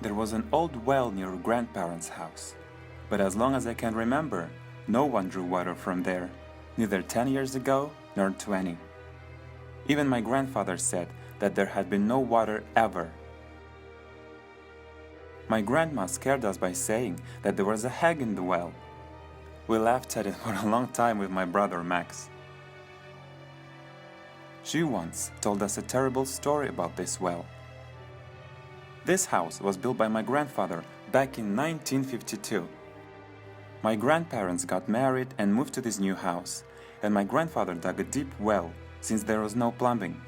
There was an old well near grandparents' house, but as long as I can remember, no one drew water from there, neither 10 years ago nor 20. Even my grandfather said that there had been no water ever. My grandma scared us by saying that there was a hag in the well. We laughed at it for a long time with my brother Max. She once told us a terrible story about this well. This house was built by my grandfather back in 1952. My grandparents got married and moved to this new house, and my grandfather dug a deep well since there was no plumbing.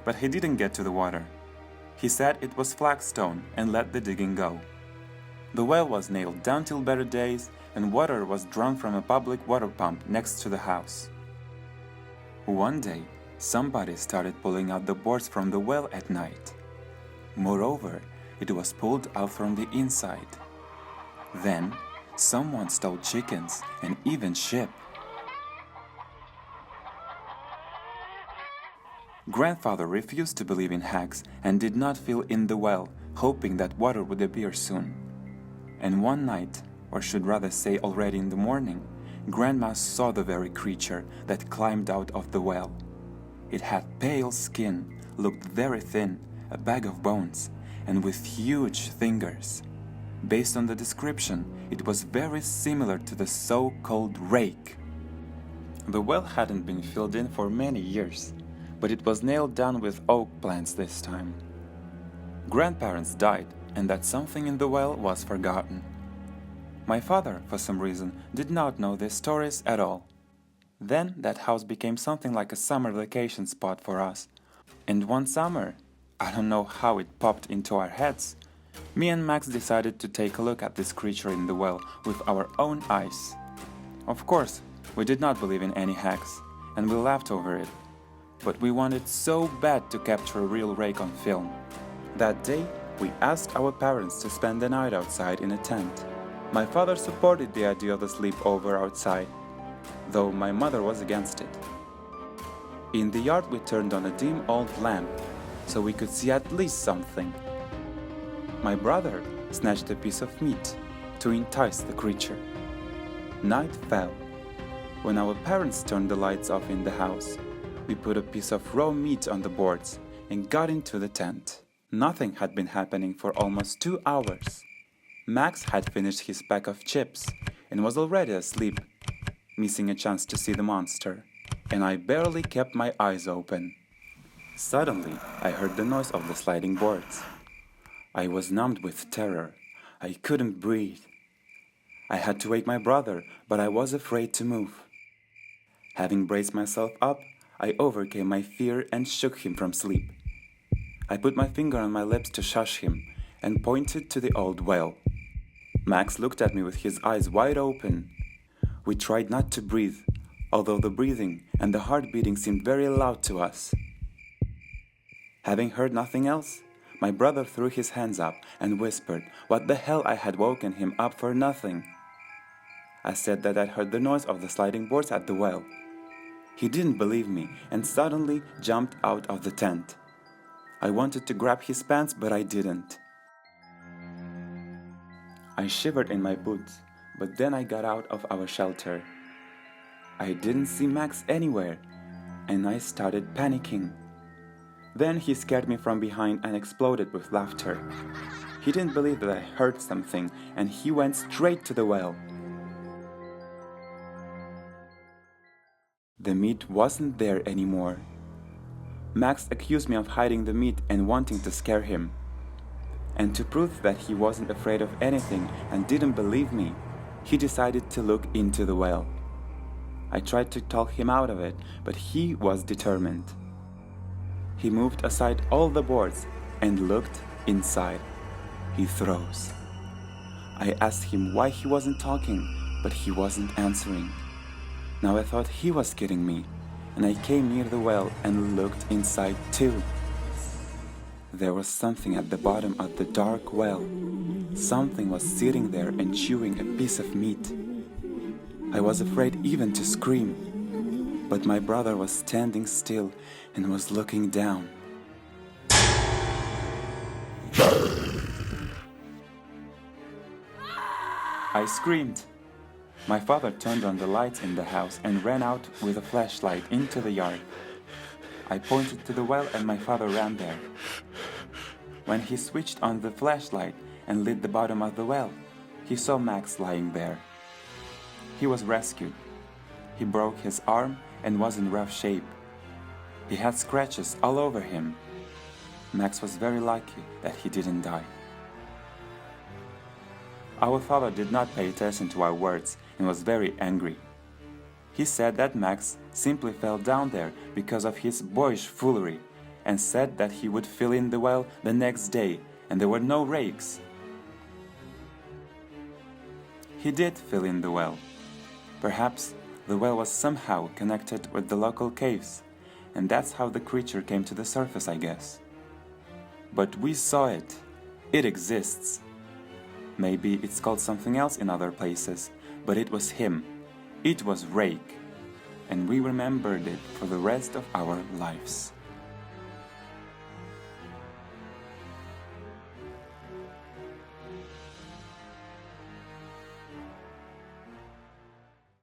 But he didn't get to the water. He said it was flagstone and let the digging go. The well was nailed down till better days, and water was drawn from a public water pump next to the house. One day, somebody started pulling out the boards from the well at night. Moreover, it was pulled out from the inside. Then, someone stole chickens and even sheep. Grandfather refused to believe in hags and did not fill in the well, hoping that water would appear soon. And one night, or should rather say already in the morning, Grandma saw the very creature that climbed out of the well. It had pale skin, looked very thin, a bag of bones, and with huge fingers. Based on the description, it was very similar to the so-called Rake. The well hadn't been filled in for many years, but it was nailed down with oak plants this time. Grandparents died, and that something in the well was forgotten. My father, for some reason, did not know these stories at all. Then that house became something like a summer vacation spot for us. And one summer, I don't know how it popped into our heads, me and Max decided to take a look at this creature in the well with our own eyes. Of course, we did not believe in any hags, and we laughed over it. But we wanted so bad to capture a real Rake on film. That day, we asked our parents to spend the night outside in a tent. My father supported the idea of a sleepover outside, though my mother was against it. In the yard we turned on a dim old lamp, so we could see at least something. My brother snatched a piece of meat to entice the creature. Night fell. When our parents turned the lights off in the house, we put a piece of raw meat on the boards and got into the tent. Nothing had been happening for almost 2 hours. Max had finished his pack of chips and was already asleep, missing a chance to see the monster, and I barely kept my eyes open. Suddenly, I heard the noise of the sliding boards. I was numbed with terror. I couldn't breathe. I had to wake my brother, but I was afraid to move. Having braced myself up, I overcame my fear and shook him from sleep. I put my finger on my lips to shush him and pointed to the old well. Max looked at me with his eyes wide open. We tried not to breathe, although the breathing and the heart beating seemed very loud to us. Having heard nothing else, my brother threw his hands up and whispered what the hell I had woken him up for nothing. I said that I'd heard the noise of the sliding boards at the well. He didn't believe me and suddenly jumped out of the tent. I wanted to grab his pants, but I didn't. I shivered in my boots, but then I got out of our shelter. I didn't see Max anywhere, and I started panicking. Then he scared me from behind and exploded with laughter. He didn't believe that I heard something, and he went straight to the well. The meat wasn't there anymore. Max accused me of hiding the meat and wanting to scare him. And to prove that he wasn't afraid of anything and didn't believe me, he decided to look into the well. I tried to talk him out of it, but he was determined. He moved aside all the boards and looked inside. He froze. I asked him why he wasn't talking, but he wasn't answering. Now I thought he was kidding me, and I came near the well and looked inside too. There was something at the bottom of the dark well. Something was sitting there and chewing a piece of meat. I was afraid even to scream, but my brother was standing still and was looking down. I screamed. My father turned on the lights in the house and ran out with a flashlight into the yard. I pointed to the well and my father ran there. When he switched on the flashlight and lit the bottom of the well, he saw Max lying there. He was rescued. He broke his arm and was in rough shape. He had scratches all over him. Max was very lucky that he didn't die. Our father did not pay attention to our words and was very angry. He said that Max simply fell down there because of his boyish foolery and said that he would fill in the well the next day and there were no rakes. He did fill in the well. Perhaps the well was somehow connected with the local caves, and that's how the creature came to the surface, I guess. But we saw it. It exists. Maybe it's called something else in other places, but it was him. It was Rake, and we remembered it for the rest of our lives.